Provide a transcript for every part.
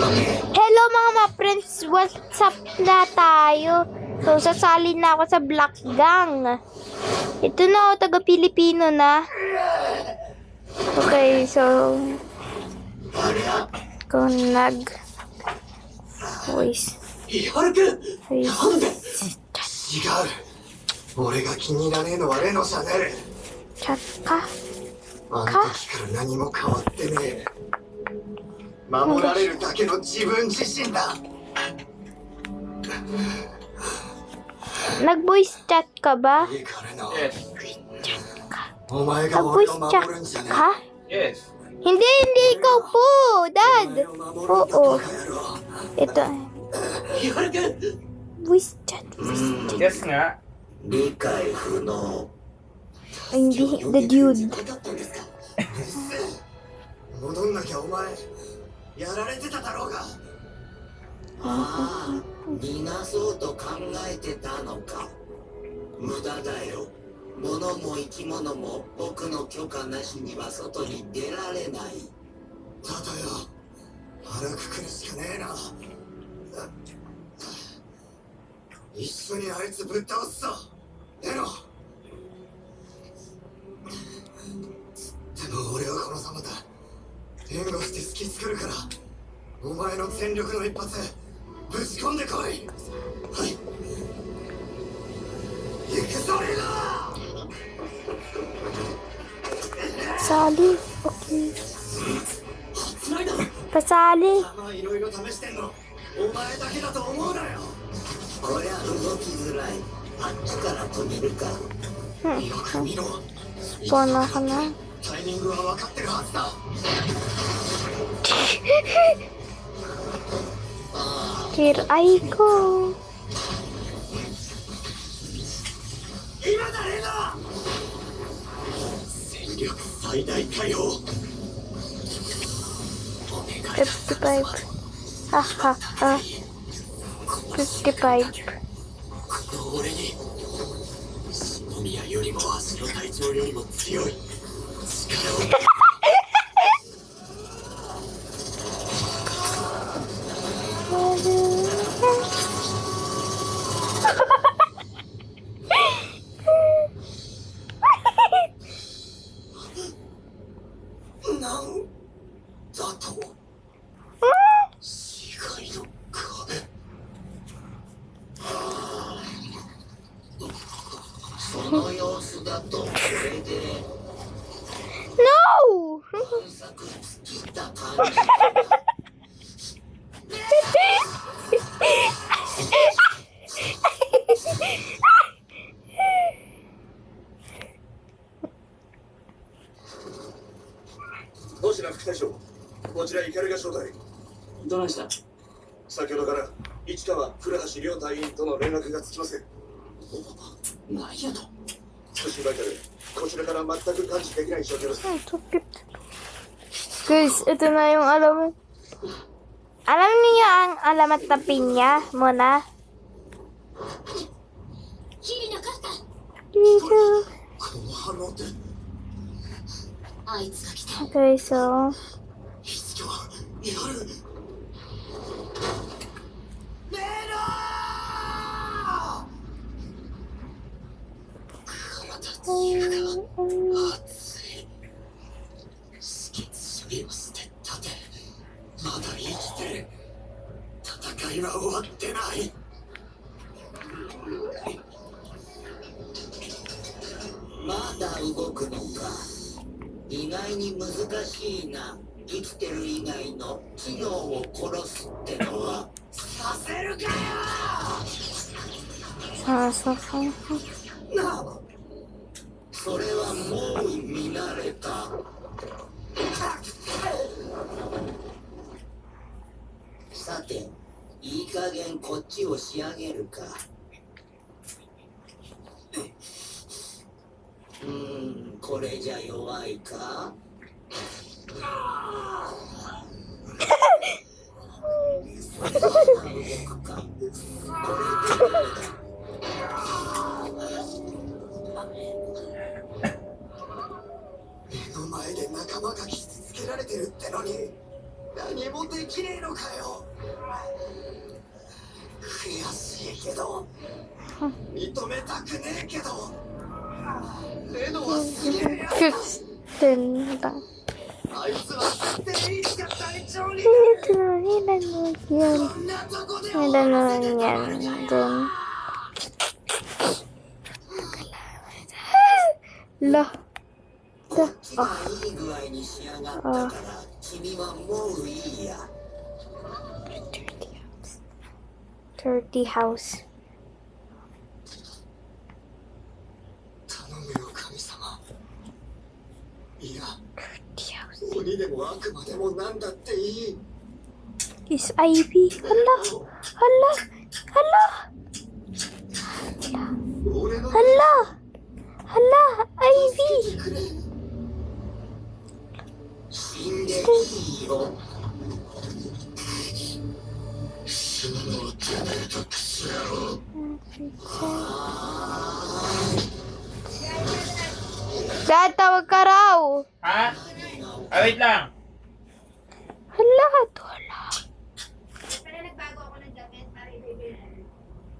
Hello mga ma-friends, what's up na tayo? So, sasali na ako sa Black Gang. Ito na ako, taga-Pilipino na. Okay, so kung voice ハルくんなんで違う俺が気に入らねえのはレノじゃねえ chat ka? あの時から何も変わってねえ守られるだけの自分自身だ Nag-voice chat ka ba? いいかレノ Yes. お前が俺を Nag-voice 守 chat るんじゃね ka? Yes. Hindi, ikaw po, え Dad. お前を守るんだ Oo. バカ野郎 Ito, ハルくん voice chat, voice chat. Yes nga. 理解不能 Hindi, the dude. 戻んなきゃお前やられてただろうがああ逃がそうと考えてたのか無駄だよ物も生き物も僕の許可なしには外に出られないただよ腹くくるしかねえな一緒にあいつぶっ倒すぞエロでも俺はこのざまだ援護して隙作るからお前の全力の一発ぶち込んでこいはい行くぞレナ Sali, okay. つないだ Pasali. まあいろいろ試してんのお前だけだと思うなよこりゃ動きづらいあっちから止めるかよく見ろ Spawn ako na. タイミングは分かってるはずだ Kiray ko. 今だレナ戦力最大解放お願いだ 55. Ha ha ha. 55. この俺に篠宮よりも足の隊長よりも強い力を なんだと死骸の壁その様子だとこれで No! 探索尽きた感じ星名副隊長こちらイカルが招待どないした先ほどから市川古橋両隊員との連絡がつきません何やと通信バイタルこちらから全く感知できない状況です Guys, ito na yung alamat. Alam niyo ang alamat na pinya muna? ヒリナカスタ Dito. この反応ってあいつが来た Okay, so... 市川やるメロ体中が熱いスケッチ主義を捨てたてまだ生きてる戦いは終わってないまだ動くのか意外に難しいな生きてる以外の機能を殺すってのはさせるかよ Sasakay. なあそれはもう見慣れたさていい加減こっちを仕上げるかこれじゃ弱いか動くかこれで目の前で仲間が傷つけられてるってのに何もできねえのかよだよ。悔しいけど認めたくねえけどレノはすげえやつ。 Kristen lang. あいつは全員が隊長に Ito na nila yun. こんなとこで Ano naman yan dun. La. こっちがいい具合に仕上がったから君はもういいや。 Dirty house. 頼むよ神様。いや Dirty house. 鬼でも悪魔でもなんだっていい。 Is Ivy. Hala. Hala. Hala. 俺の Hala. Hala. Ivy. 死んでいいよ。死ぬのはてめえとクソ野郎。 Dad, tawag ka raw. Ha? Ah, wait lang. Hala. Wala.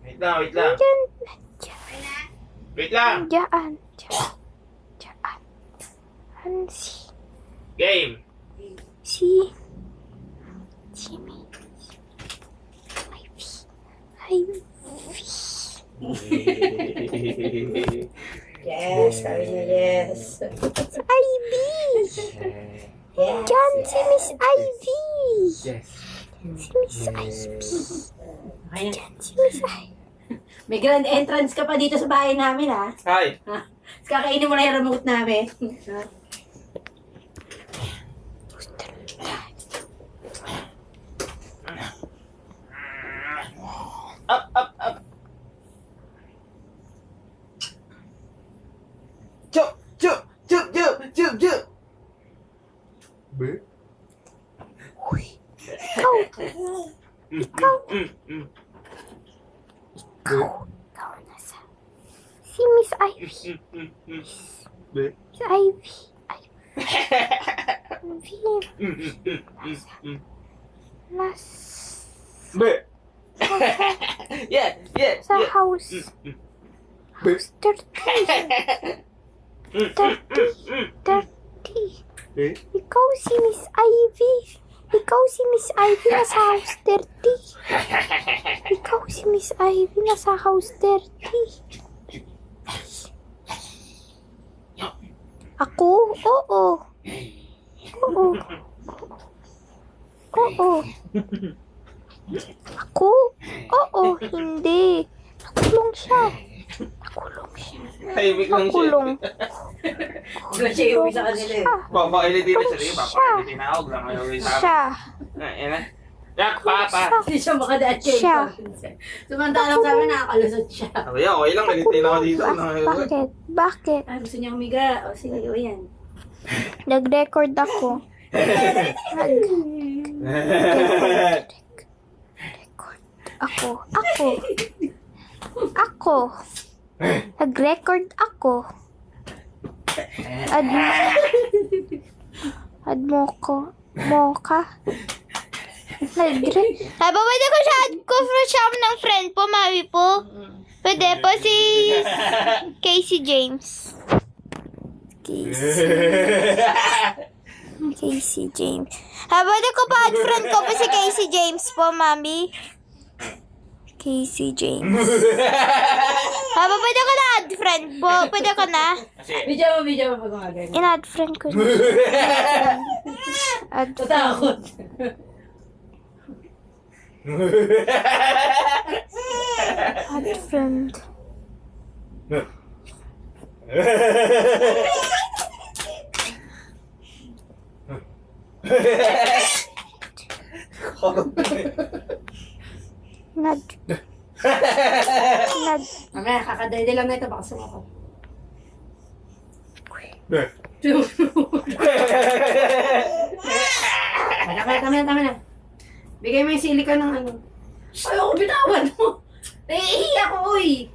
Wait lang, wait lang. Diyan. Wait lang. Diyan. Diyan. Hansi. Game. Si Jimmy. Ivy. Yes, sabi niya yes. Ivy. Diyan si Miss Ivy. Yes. Si Miss Ivy. Okay na. Diyan si Miss Ivy. May grand entrance ka pa dito sa bahay namin, ha? Hi. Tapos kakainin mo na yung remote namin. Up, up, up. Chup, chup, chup, chup, chup, chup. Be? Ikaw. Ikaw. Ikaw nasa. Si Miss Ivy. Be? Miss Ivy. Nas. Be? Yeah, yeah, Sa yeah. house. Be? House 30. 30. Be? Ikaw si Miss Ivy. Ikaw si Miss Ivy nasa house 30. Ikaw si Miss Ivy nasa house 30. Ako? Oo. Oo. Oo. Ako? Oo. Hindi. Nakulong siya. Nakulong siya. Tahimik lang siya. Nakulong. Wala siya iuwi sa kanila eh. Papakilitin na siya. Papakilitin na ako. Lang ayaw sa akin. Siya. Ayan na. Yak, papa. Hindi siya makadaan kay Siya. Samantalang sa amin nakakalusot siya. Sabi niya, okay lang. Kalitin ako dito. Bakit? Bakit? Ah, gusto niya umiga. O sige, o yan. Nag-record ako. Ako. Nag-record ako. Add mo ka. Nag-record. Pwede ko siya add ko siya ng friend po, mami po. Pwede po si Casey James. Casey James. Pwede ko pa add friend ko pa si Casey James po, mami. Casey James. Pwede ko na add friend po. Pwede ko na. Video mo pag gumagano. In-add friend ko na. Add friend. Tatakot. Add friend. Nad. Mamaya, kakadali lang na ito. Baka sumako. Tama na. Bigay mo yung silicone ng ano. Ayoko, bitawan mo. Nahihiya ko, uy.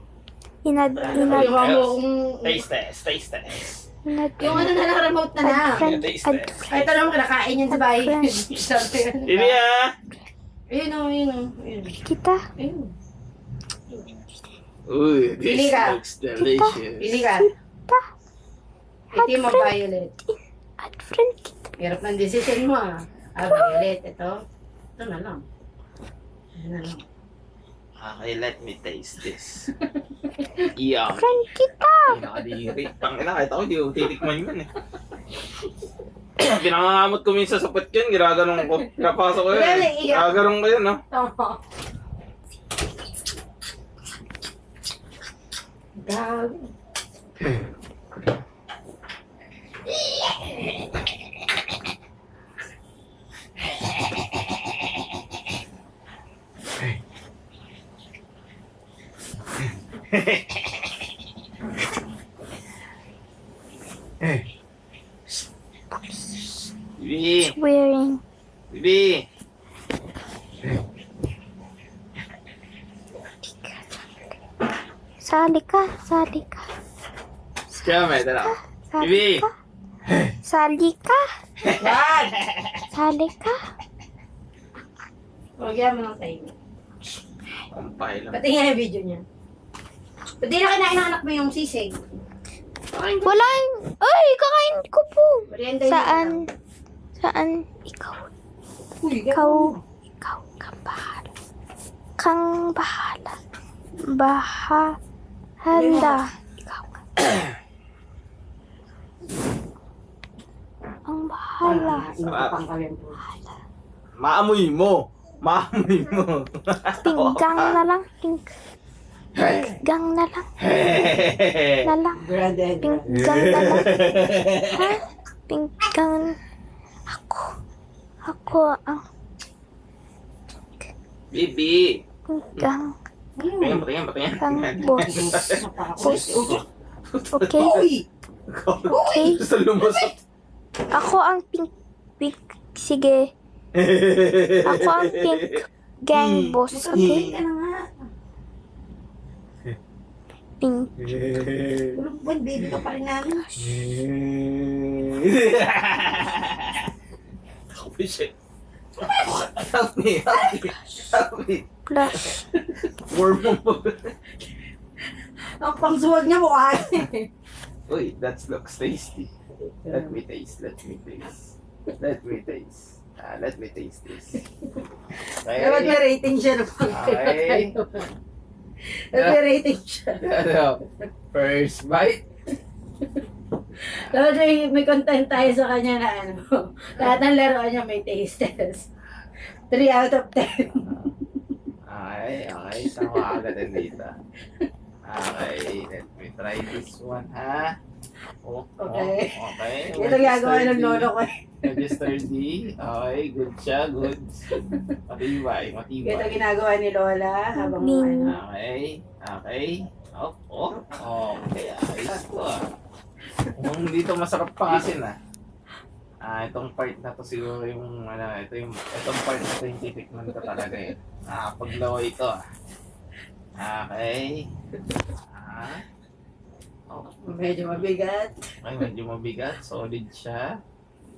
Inad. Gawa mo kung... Taste test. Yung ano na lang, remote na lang. Add friend. Taste Add test. Ay, friend. tanong mo, kinakain yan sa bahay. Friend. Sabi. Ini ah. Ayun o, ayun o. Ayun. Kita. Ayun. Uy, Pili this ka. looks delicious. Pili ka. Kita. Itim o violet. Add friend kita. Hirap ng decision mo ah. Violet. Ito. Ito na lang. Ito na lang. Okay, let me taste this. Yum. Friend kita. Nakadiri. Tangina, kahit ako, di ko titikman yun eh. Pinangangamot ko minsan sa puwet yun, ginaganong ko. Pinapasok ko yun. Really? Ginaganong ko yun, no? Oo. Grabe. Bibi! Swearing. Bibi! Sali ka. Sali ka. Kaya may dala. Sali Bibi! ka. Sali ka. Wag! Sali ka. Huwag mo ng time. Kumpay lang. Pati nga yung video niya. Pati na kinain ng anak mo yung sisig. Wala. Ay, kakain ko po. Merienda yun. Saan? Saan? Ikaw. Uy, Ikaw. Ikaw. Kang bahala. Kang bahala. Bahala. Ikaw. Ang bahala. Inupang kami po. Maamoy mo! Maamoy mo! Pinggang na lang. Pinggang na lang. Na lang. Branded. Pinggang na lang. Ha? Pinggang. Ako ang Bibi! pinggang. Tingnan mo, tingnan mo, tingnan. Kang boss. Boss. Okay? Okay? Gusto lumusot. Ako ang pink. Sige. Ako ang pink gang boss. Okay? Pink. Ulog baby ka pa rin namin. Oh, shit. Help me, help me, help me. Plus. Warm mo. Ang pangsuwag niya mukha. Uy, that looks tasty. Let me taste, let me taste. Let me taste. Let me taste this. Dapat may Okay. rating siya. Okay. Dapat may rating siya. Ano? First bite. Dapat may content tayo sa kanya na ano. Lahat ng laruan niya may taste test. 3 out of 10. Okay, okay. Saan ko agad dito? Okay, let me try this one, ha? Oh, Okay. Oh, okay. Ito gagawa ng lolo ko. Register D. Okay, good siya, good. Matibay, matibay. Ito ginagawa ni Lola habang Min. ano. Okay, okay. Okay, ayos to ah. Kung dito masarap pangasin ah. Itong part na to siguro yung, itong part na to yung titikman ko talaga eh. Paglawa ito ah. Okay. Medyo mabigat. Ay, medyo mabigat. Solid siya.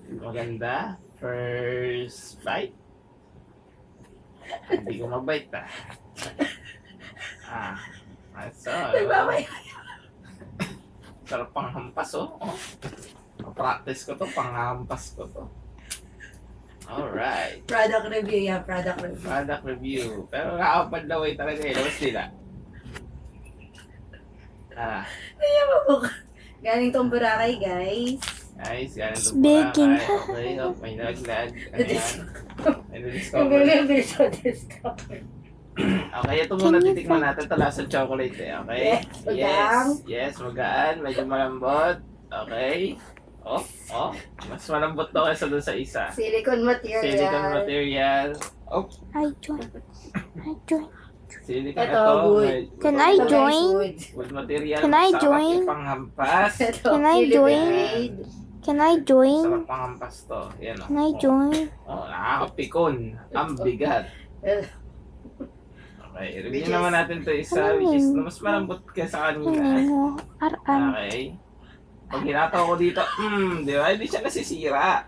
Maganda. First bite. Hindi ko mabite ah. So, Nagbabay. sarap pang hampas oh. Practice ko to, pang hampas ko to. Alright. Product review, yeah, product review. Product review. Pero nakapadlaway talaga eh. Labas nila. Kaya mabuk. Galing tong Boracay, guys. Guys, yan ito Baking. Okay, oh, may naglag. Ayan. May Yung na-discover. bili sa discover. Okay, ito muna titikman natin. Ito lasa chocolate eh. Okay? Yes, magaan. Yes, magaan. Medyo malambot. Okay. Oh. Mas malambot to kaysa dun sa isa. Silicone material. Silicone material. Oh, I join. silicone Ito, ito. wood. May Can I Ito, guys, join? wood. wood material. Can I Sarap join? ipanghampas. Ito, Can I silicone join? grade. Can I join? Sarap panghampas to. Yan oh. Can I join? Nakakapikon. Ang bigat. Okay, review Which is- naman natin to isa which is mas malambot kaysa Hindi kanina. mo. Aran. Okay. Pag hinataw ko dito, di ba? Hindi siya nasisira.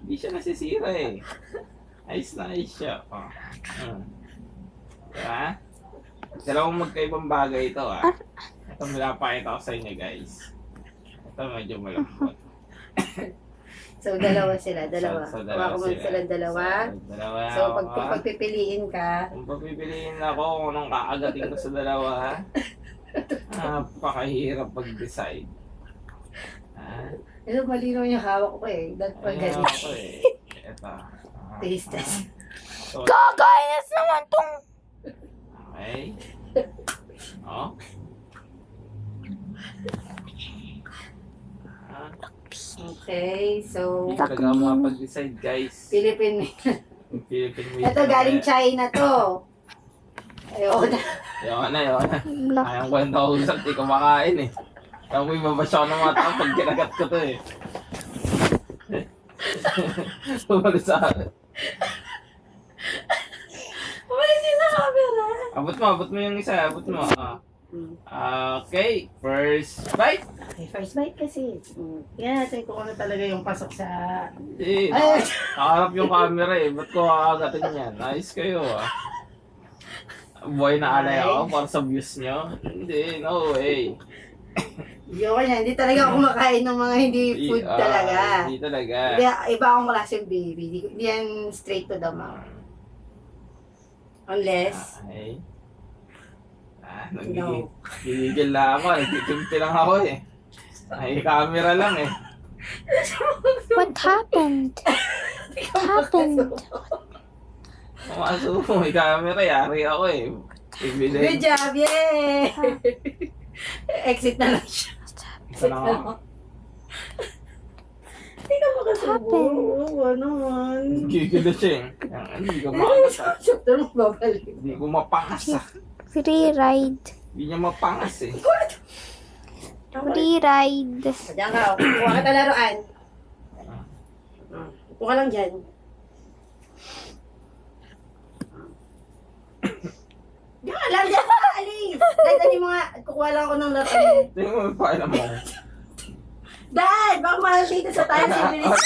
Hindi siya nasisira eh. Ayos na ayos siya. Oh. Diba? Dalawang magkaibang bagay ito Ito pinapakita ko sa inyo guys. Ito medyo malambot. So, dalawa sila. Dalawa. So, Kuha ko muna silang dalawa. Dalawa. So, kung pagpipiliin ka, Kung papipiliin ako kung anong kakagating ko sa dalawa, napakahirap mag-decide. ito malinaw yung hawak ko eh. That pag Ayun ganun. ako eh. Ito. Taste test. So, Kakainis naman tong... okay. Oh. Okay, so, Hindi talaga makapag-decide guys. Philippine. Yung Philippine way. Ito galing China to. Ayoko na. Ayoko na. Black. Ayang kwenta ko usap, di kumakain eh. Kaya ko ibabasya ko ng mga tao pag kinagat ko to eh. Bumalik sa akin. Umalis yun sa camera. Abot mo yung isa, abot mo. Okay, first bite. Okay, first bite kasi. Yan natin kung ano talaga yung pasok sa... Hindi, Ay! nakaharap yung camera eh. Ba't ko kakagatin yan? Nice kayo Boy na alay ako para sa views nyo? Hindi, no way. Yoko niya, hindi talaga ako kumakain ng mga hindi food talaga. Hindi talaga. Hindi, iba akong klaseng baby. Hindi yan straight to the mouth. Unless, Okay. No. Gigigil na ako. Nagtitimpi lang ako eh. Ay, camera lang eh. What happened? What happened? Pumasok mo, may camera. Yari ako eh. good Evident. job, yay! Exit na lang siya. Ito na ako. Hindi ka makasubo. Oo, naman. Gigil na siya eh. Hindi ko makangas. Chapter mo babalik. Hindi ko mapangas Free ride. Hindi niya mapangas eh. Free ride. Diyan ka, kuha ka talaruan. Kuha lang dyan. Diyan ka lang, diyan ka, alis! Dad, ano yung mga, kukuha lang ako ng laruan. Tingnan mo yung pailan mo. Dad, baka mahal dito sa tayo si Bilis.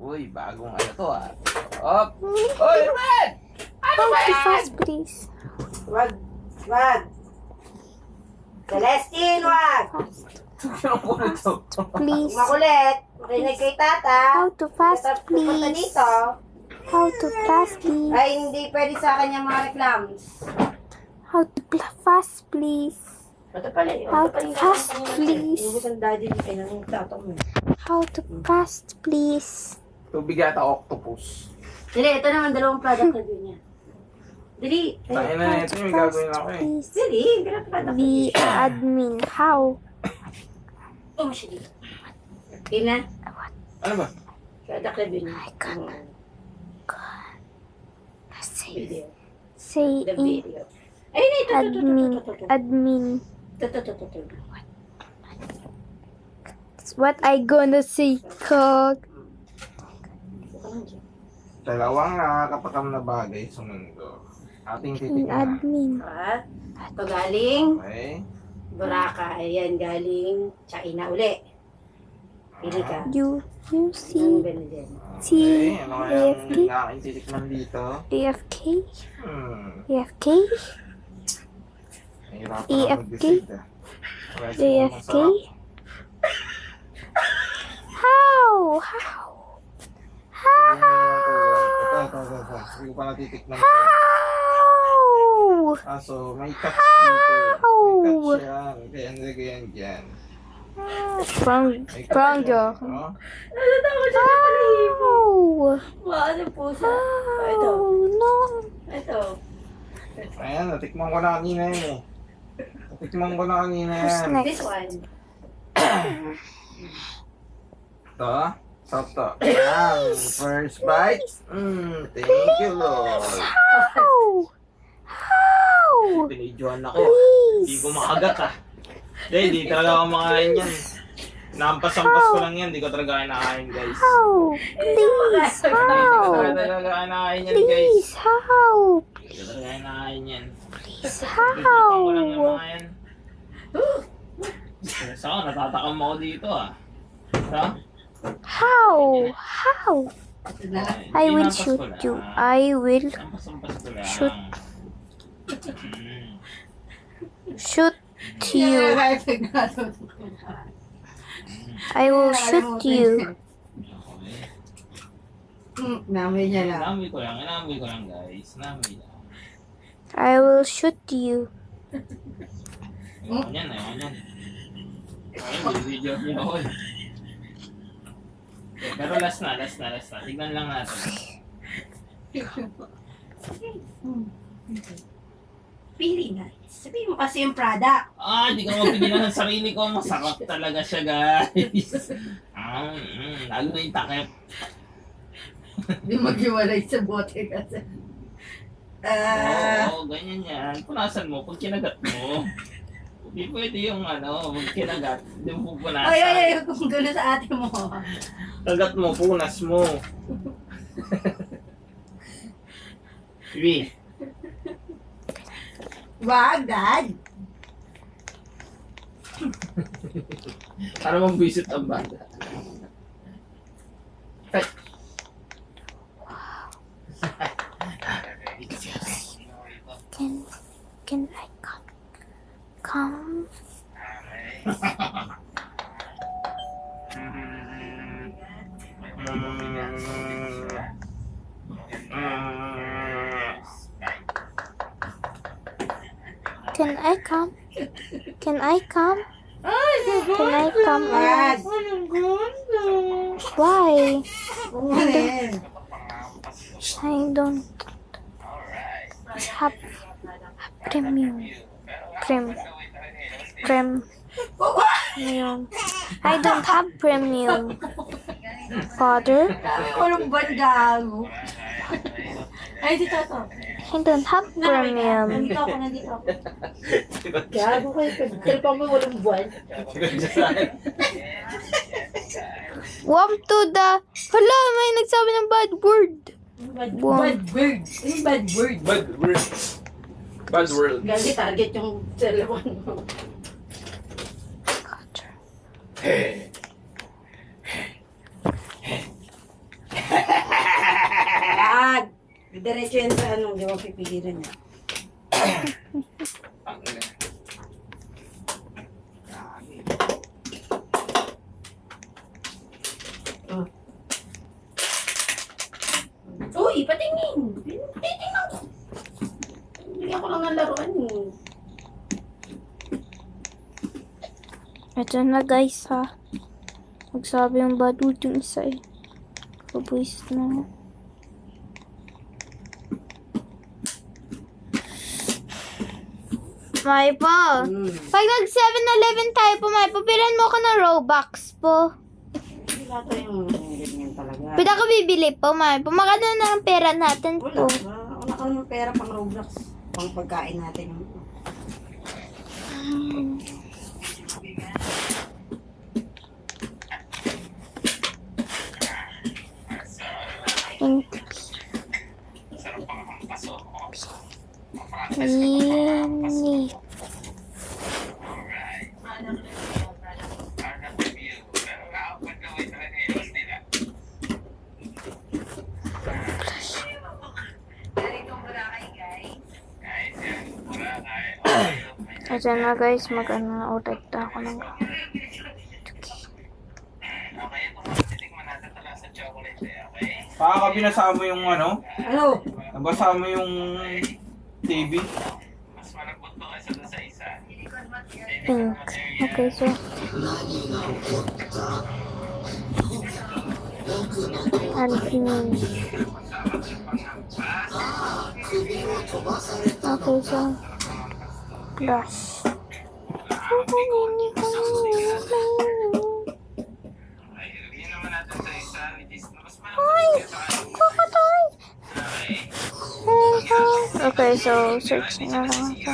Uy, bagong ano to Up! Uy, Red! Ano How ba to yan? fast, please. Wag, wag. Celestine, wag. Ano po ito? Please. Makulit. Makinig kay tata. How to fast, Tata, pupunta please. dito. How to fast, please. Ay, hindi pwede sa akin yung mga reclams. How to fast, please. Ito pala yun. How Ito pala to yung fast, tatang- please. Yung isang daddy ni kayo ng tatang mo. How to fast, please. Tubig yata octopus. Dili, ito naman dalawang product review niya. Dili. Tayo na ito yung gagawin ako eh. Please. Dili, dalawang product The review. admin. How? Oh, siya dito. Tina, Ano ba? product review niya. I can't. Say, Video. say The in video. Ay, ito, admin. Admin. ito. What I gonna say, Kog? Dalawang nakakatakam na bagay sa mundo. Ating In titignan. admin. At, ito galing Okay. Boracay. Ayan, galing China uli. Pili ka. You see Ang ganda din. Okay. Ano kaya AFK? ang aking titikman dito? AFK? AFK? Nahirapan ako AFK? mag-decide Okay, so AFK? masarap. How? How? Ito. Hindi ko pa natitikman ito. How? So may cut dito. May Ow! cut siya. Kaya nilagay yan dyan. From May cut from siya, your. no? Natatakot siya sa palahibo. How? Maano yung pusa. Ito. Oh no. Ito. Ayan, natikman ko na kanina yan eh. Natikman ko na kanina Who's yan. This next? one. Ito. Sarap to. Ayan, first bite. Thank you, Lord. How? How? Pinidyoan ako. Hindi Please. ko makagat Hindi talaga ako makain yan. Nampas-ampas ko lang yan. Hindi ko talaga kinakain, guys. How? Please. Hindi How? ko talaga kinakain yan, guys. Please. How? Hindi ko talaga kinakain yan. Please. Titikman ko lang yung How? mga yan. Stress ako, natatakam ako dito ah. Ha? How? How? I will shoot you. I will Ampas-ampas ko lang. Shoot. Mm. shoot you. I will shoot you. Namin niya lang. Inamoy ko lang guys. Inamoy lang. I will shoot you. Ayun yan. Ayun, video niya ako eh. Pero last na. Tignan lang natin. Pili na. Sabihin mo kasi yung product. Di ka mapigilan ng sarili ko. Masarap talaga siya, guys. Lalo na yung takip. Hindi maghiwalay sa bote kasi. Oo, ganyan yan. Punasan mo pag kinagat mo. Hindi pwede yung pag kinagat. Hindi mo pupunasan. Ay, kung gano'n sa ate mo. Kagat mo, punas mo. Bibi. Wag, Dad. Para mag-visit ang bata. Can I come? Can I come? Can I come? Can I come? Wag. Why? Kumain. I don't have premium. Premium. I don't have premium. Father, Walang bandang. Ay, dito to. I don't have premium. Nandito ako. Gago kayo. Pagkalpa mo walang buwan. Welcome to the... Hala, may nagsabi ng bad word. Bad word. Yung bad word. Bad world. Gago target yung cellphone mo. Wag. Diretso yan sa di mo pipigilan niya. Uy, patingin. Titingnan ko. Bigyan ko lang ng laruan eh. Ito na guys ha. Magsabi yung bad word yung isa eh. Kabuisit na. May po. Pag nag 7-Eleven tayo po, may po, pilan mo ko ng Robux po. Wala ko yung ganyan talaga. Pwede ako bibili po, may po. Magkano na ang pera natin Wala. po. Wala ka naman pera pang Roblox. Pang pagkain natin. Ini. Ito na guys, mag-ano na ulit ako ng... Baka binasa mo yung Ano? nabasa mo yung TV. Pink. Okay, so... 何が起こった僕のと and pink. 首を飛ばされた Okay, so... Brush. Ay! Pakatay! Okay, so search na lang ako.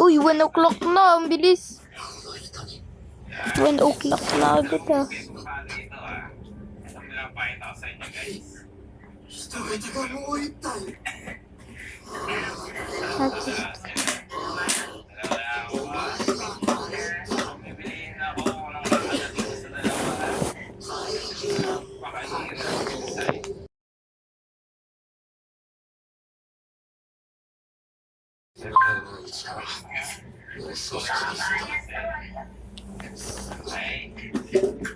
Uy, 1 o'clock na. Ang bilis. 1 o'clock na agad ah. 人々がもう一体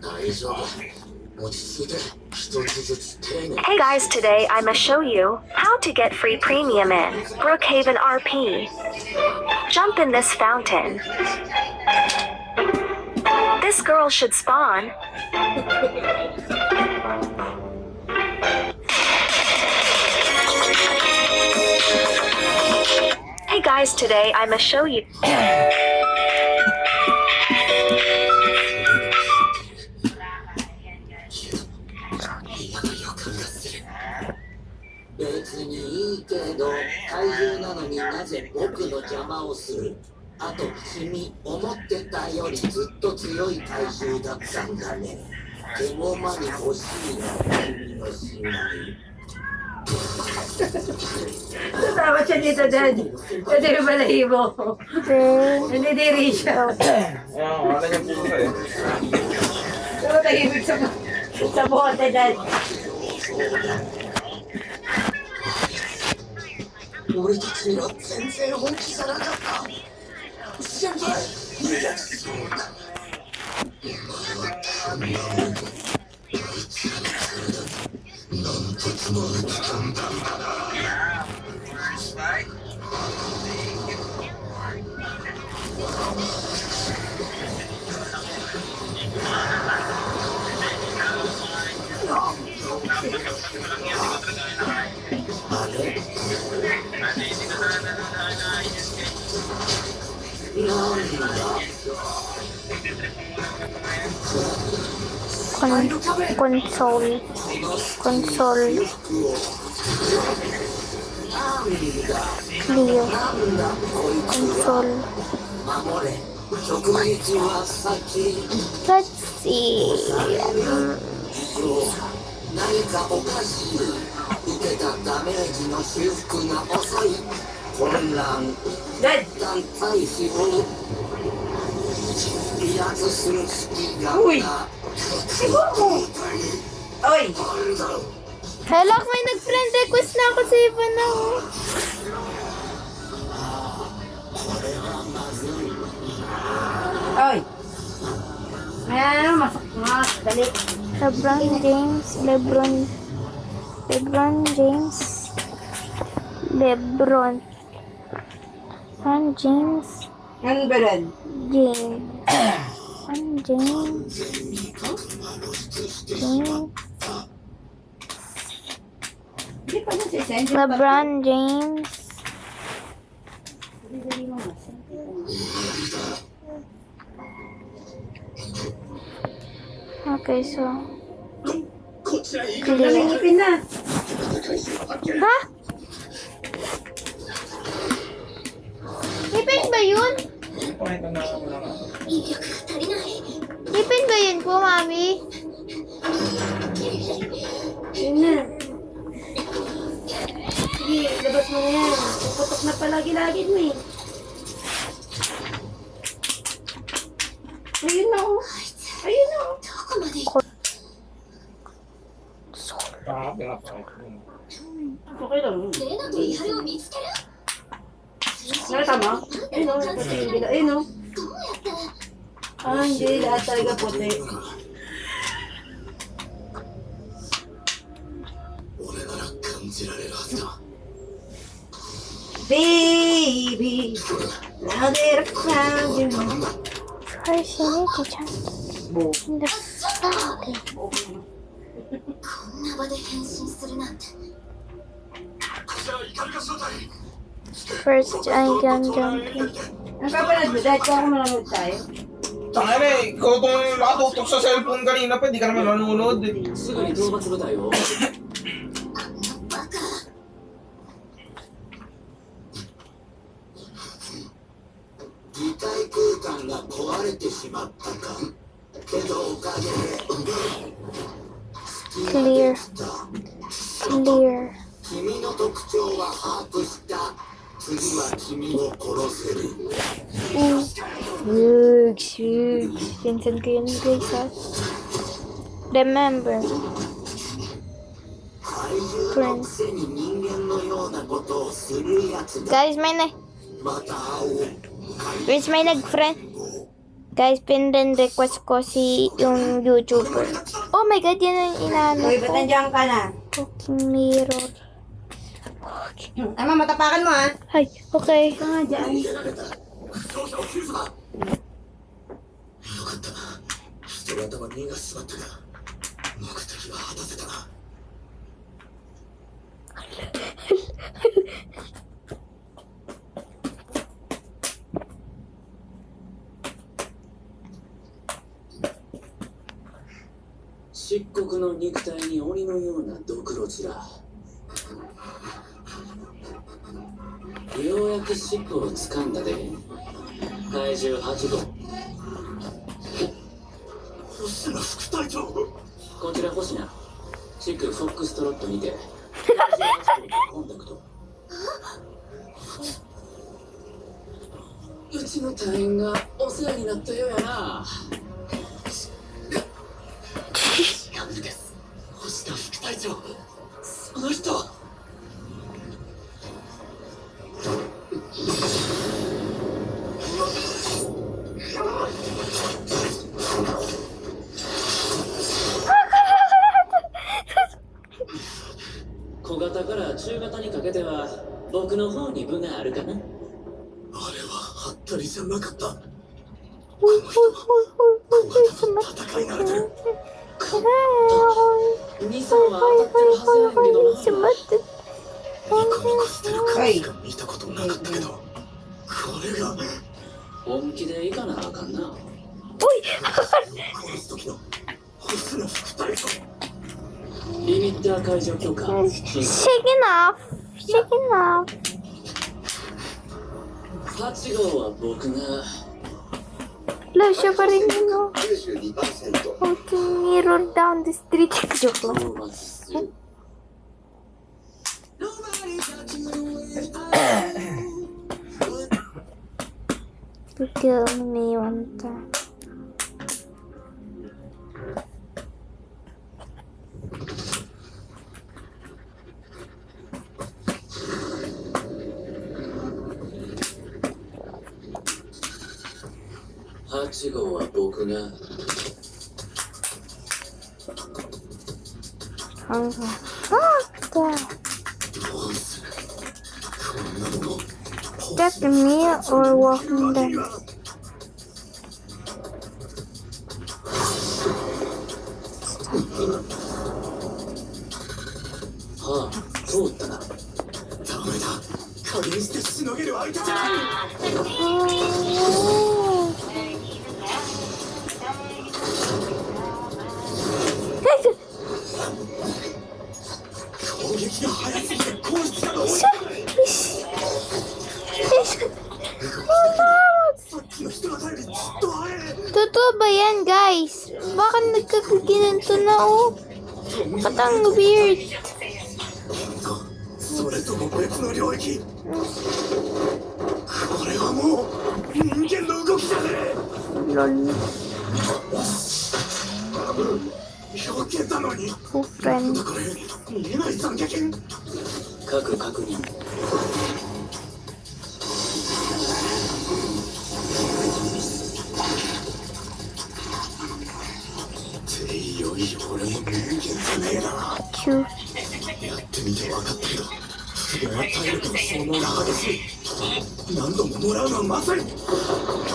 大丈夫。落ち着いて、一つずつ丁寧に。 Hey guys, today I must show you how to get free premium in Brookhaven RP. Jump in this fountain. This girl should spawn. Hey guys, today I must show you. 嫌な予感がする。別にいいけど、怪獣なのになぜ僕の邪魔をする。あと君、思ってたよりずっと強い怪獣だったんだね。でも間に欲しいな、君の死骸。 Tatawa siya dito, Dad. Kasi yung balahibo. Nandidiri siya. Ayun, wala niya puso eh. So, tahimik sa bote, Dad. 俺たちには全然本気じゃなかった。先輩、いや、そうか。お前は神が多い。あいつらの体に何発も撃ち込んだんだな。あれなんだ Console. Console. Clear. Console. 守れ、植物は先。 Let's see. 何かおかしい。受けたダメージの修復が遅い。混乱。 Dad! 一旦回避を。離脱する隙が。 Uy! Oy! Helak, may nag-friend request na ako sa iba na. Oy! Ayan, mas dali. LeBron James. LeBron James. LeBron James. Ano ba rin? James. Hindi pa na si Sandy. LeBron James. Dali mo mas. Okay, so. こちらいい Namingipin na. Ha? Ipin ba yun? Ipin ba yun po, Mami? Yun na. Sige, labas mo na yan. Puputok na palagi-lagi mo eh. Ayun na oh. Ayun na oh. どこまで行 Okay lang. くレナとイハルを見つける Nakita mo? Ayun oh. Puti yung bila. Ayun oh. どうやって Ah, hindi. Lahat talaga puti. 俺なら感じられるはずだ。 Baby, now that I found you. First, you need to jump in the fountain. こんな場で変身するなんて First, I can jump in. Ang kapanood mo, dahil kung ako manonood tayo. Tangina eh, ikaw itong nakatutok sa cellphone kanina pa, di ka naman nanonood eh. すぐに討伐部隊を。バカ擬態空間が壊れてしまったか。けどおかげで。 Clear. Clear. 君の特徴は把握した。次は君を殺せる。Huge, huge. Pinsan ko yun, guys, ha? Remember. 怪獣のくせに人間のようなことをするやつだ。 Guys, may na... また会おう。 Guys, may nag-friend. Guys, pin-request ko si yung YouTuber. Oh my God, yan ang inaano Uy, ba't ko. nandiyan ka na? Fucking mirror. Ama, matapakan mo ha. Ay, okay. Ito nga dyan. 負傷者を救うぞだ。よかったな。人型は逃がしちまったが、目的は果たせたな。漆黒の肉体に鬼のようなドクロ面。ようやく尻尾を掴んだで。怪獣8号。星野副隊長。こちら星名。地区フォックストロットにて。怪獣8号とコンタクト。うちの隊員がお世話になったようやな。違うんです。星野副隊長。その人。小型から中型にかけては僕の方に分があるかな。あれはハッタリじゃなかった。こUy, の人 uy, は uy, uy, uy, 戦い慣れてる。 兄さんは当たってるはずやんけどな。 Sumat. ニコニコしてる顔しか見たことなかったけど、これが本気でいかなあかんな。殺す時の星野副隊長。リミッター解除許可。 Shaking off. Shaking off. 8号は僕が。 Wala siya pa rin yun, no? 92%。 Fucking mirror down the street. Joke lang. 討伐する。 To kill me one time. ?8 号は僕が。 Hanggang. Ah! God. どうする。こんなもの。 That me or walking them? はあ、通ったな。ダメだ。加減してしのげる相手じゃない。 Oh. Guys, 攻撃が早すぎて壊したの。 isa. さっきの人型よりずっと早い。 Totoo ba yan, guys? Bakit nagkakaginanto na, oh? Ba't ang weird? それとも別の領域。これはもう人間の動きじゃねえ。 Lol. 避けたのに。 Oh, friend. これ見えない惨劇。各確認。っていよいよ俺も人間じゃねえな。 Cute. やってみて分かったけど、それは体力の消耗が激しい。何度ももらうのはまさに。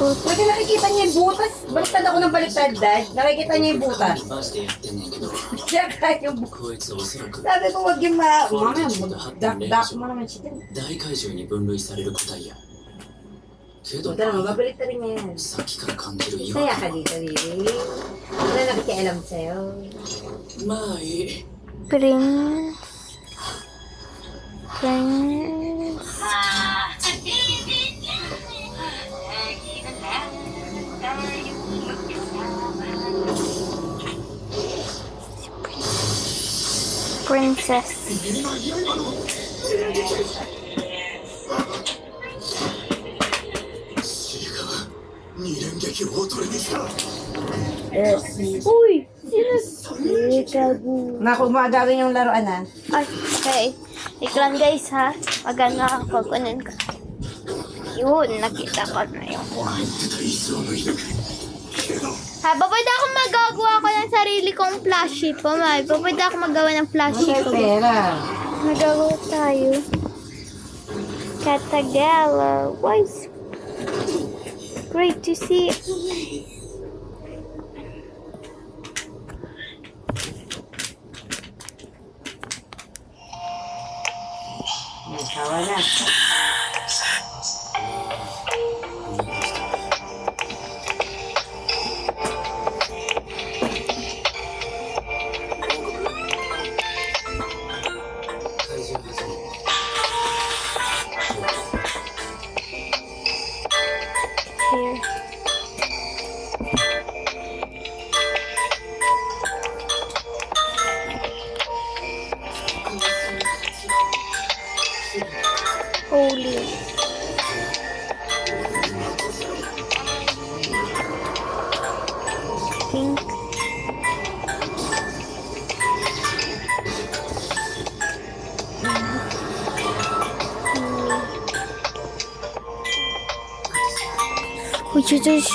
Pwede nakikita niya yung butas. Baliktad ako ng baliktad, Dad. Nakikita niya yung butas. マジでやってんねんけど、 Siya kaya yung butas. こいつおそらく Sabi ko, wag yung mamaya, dak mo naman siya din. 大怪獣に分類される個体や。けど Huwag ka naman, babaliktad rin niya yan. さっきから感じる違和 Saya ka 感 dito, Lily. Wala nakikialam sa'yo. まあいい。 Prince. Prince. princess. 二連撃をおとりにした Uy! Sino? Na, kung gagawin yung laruan na. Ay, okay. Iklan guys ha. Maganda ako. Kunin ko. Yun, nakita ko na yung buwan. Ha, pwede ako magagawa ko ng sarili kong plushie po, May. Pwede ako magawa ng plushie ko. Pera. Magagawa tayo. Katagala. Why is... Great to see. Sawa na. Here. Holy. Pink. Which is this?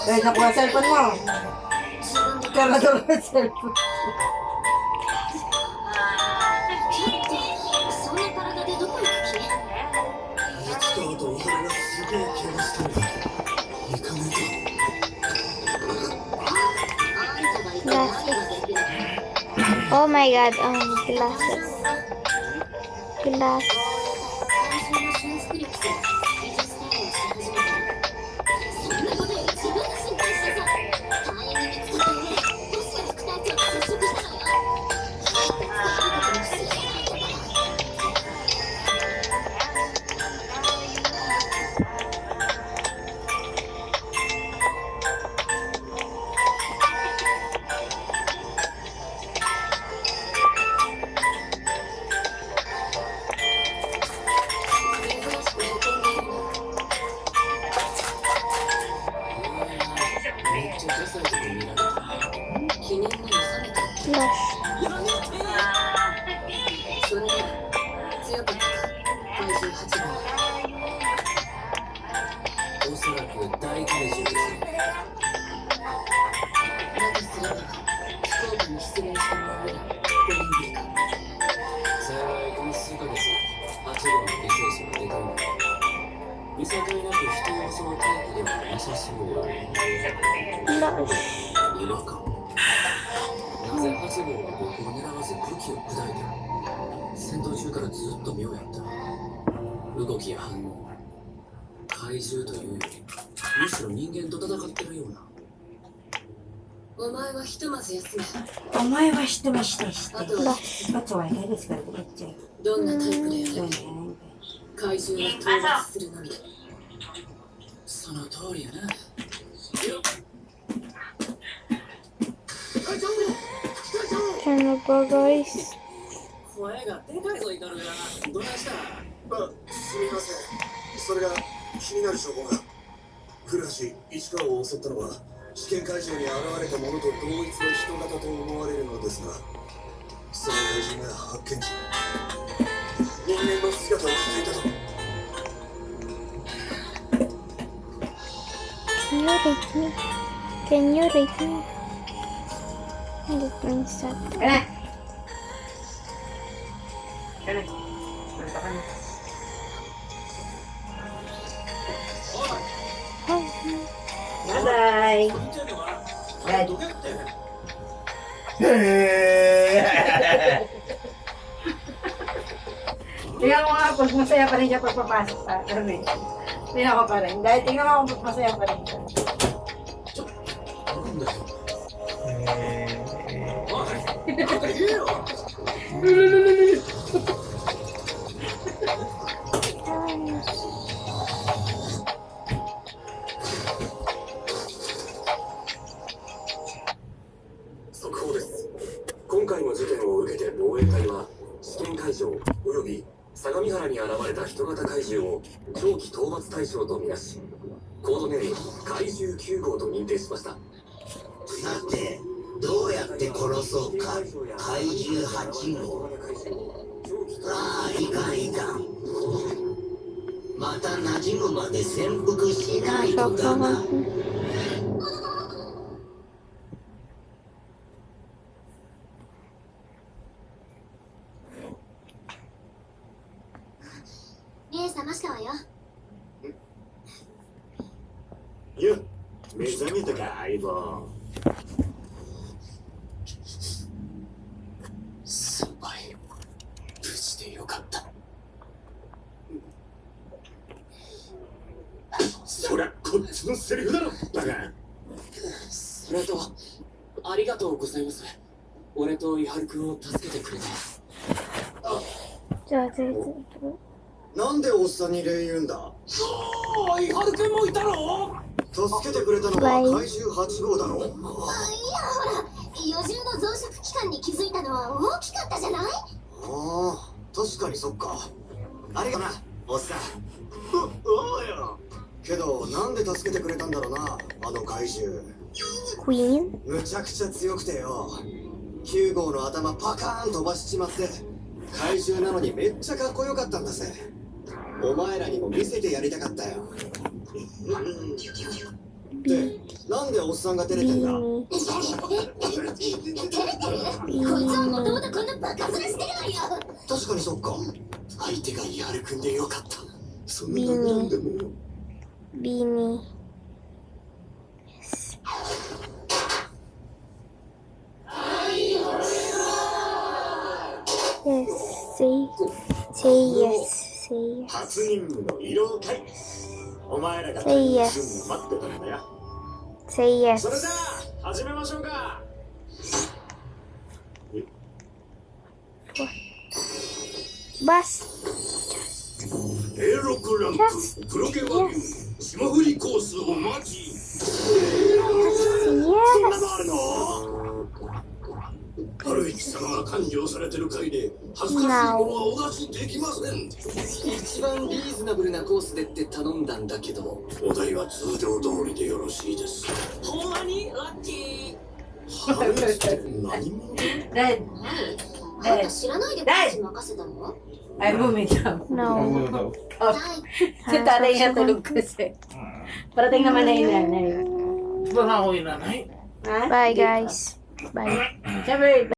Dahil nakuha cellphone mo. Karador ka cellphone. そんな体でどこ行く気いつかと俺がすげえ怪我したんだ行かねえと Oh my god, glasses. Glass. そんなことより自分で心配してさタイミング見つけてロシア副隊長と接触したのよめっちゃダサいとこ見られた。記念に収めて Blush. それで強かったか怪獣8号おそらく大怪獣ですね。だとすれば福岡に出現したものはベリンビーか幸いこの数ヶ月、8号の犠牲者が出たんだ。見境なく人を襲うタイプではなさそう。 Blush. いるか。なぜ8号は僕を狙わず武器を砕いた。戦闘中からずっと妙やった。動きや反応。怪獣というより、むしろ人間と戦ってるような。お前はひとまず休めお前は人は人して。あとはバツは嫌ですから、こっち。どんなタイプであれそうね。怪獣は討伐するのみその通りやな。 Ano ba guys? 声がでかいぞ、イカルが。どないしたあ、すみませんそれが気になる証拠が古橋市川を襲ったのは試験会場に現れたものと同一の人型と思われるのですがその怪獣が発見時人間の姿をしていたと Can you rate me? Can you rate me? Let me start. Kaya. Kaya. Punta ka na. Bye-bye. Bye. Tingnan mo nga, pag masaya pa rin siya pagpapasok pa. Arvin. Tingnan ko pa rin. Dahil tingnan mo kung masaya pa rin siya. なんだよ 速報です。今回の事件を受けて防衛隊は試験会場および相模原に現れた人型怪獣を長期討伐対象とみなし、コードネーム怪獣9号と認定しました。さてどうやって殺そうか怪獣8号。ああいかんいかん。また馴染むまで潜伏しないとだな。目覚ましたわよ。よっ、目覚めたか、相棒。先輩、無事でよかった。そりゃこっちのセリフだろ、バカ。それと、ありがとうございます。俺と伊原くんを助けてくれて。じゃあ、全然。なんでおっさんに礼言うんだ。おー、伊原くんもいたの？助けてくれたのは怪獣8号だろ。いやほら、余重の増殖期間に気づいたのは大きかったじゃない？ああ、確かにそっか。ありがとな、おっさん。おうよ。けど、なんで助けてくれたんだろうな、あの怪獣。クイーンむちゃくちゃ強くてよ。9号の頭パカーン飛ばしちまって、怪獣なのにめっちゃかっこよかったんだぜ。お前らにも見せてやりたかったよ。で、なんでおっさんが照れてんだ。照れてる？こいつはもともとこんなバカ面してるわよ。確かにそっか。相手が伊原くんでよかった。そんななんでも。ビーニー。Yes. Say yes. Say yes. 初任務の慰労会。お前らが Say 待 yes. ってたんだよ。 Say それじゃ yes. あ始めましょうか。Bus. A6 ランク黒毛和牛霜降りコースお待ち。そんなのある Yes. の？春一様が勘定されてる回で恥ずかしいものはお出しできません。一番リーズナブルなコースでって頼んだんだけど。お題は通常通りでよろしいです。ほんまにラッキー。春一って何者？Red. あんた知らないで私任せたの？ Ay, bumitaw. No. Oh, si tatay niya tulog kasi. Parating naman na yung nanay. Baka ako yung nanay. Ha? Bye, guys. Bye. Siyempre,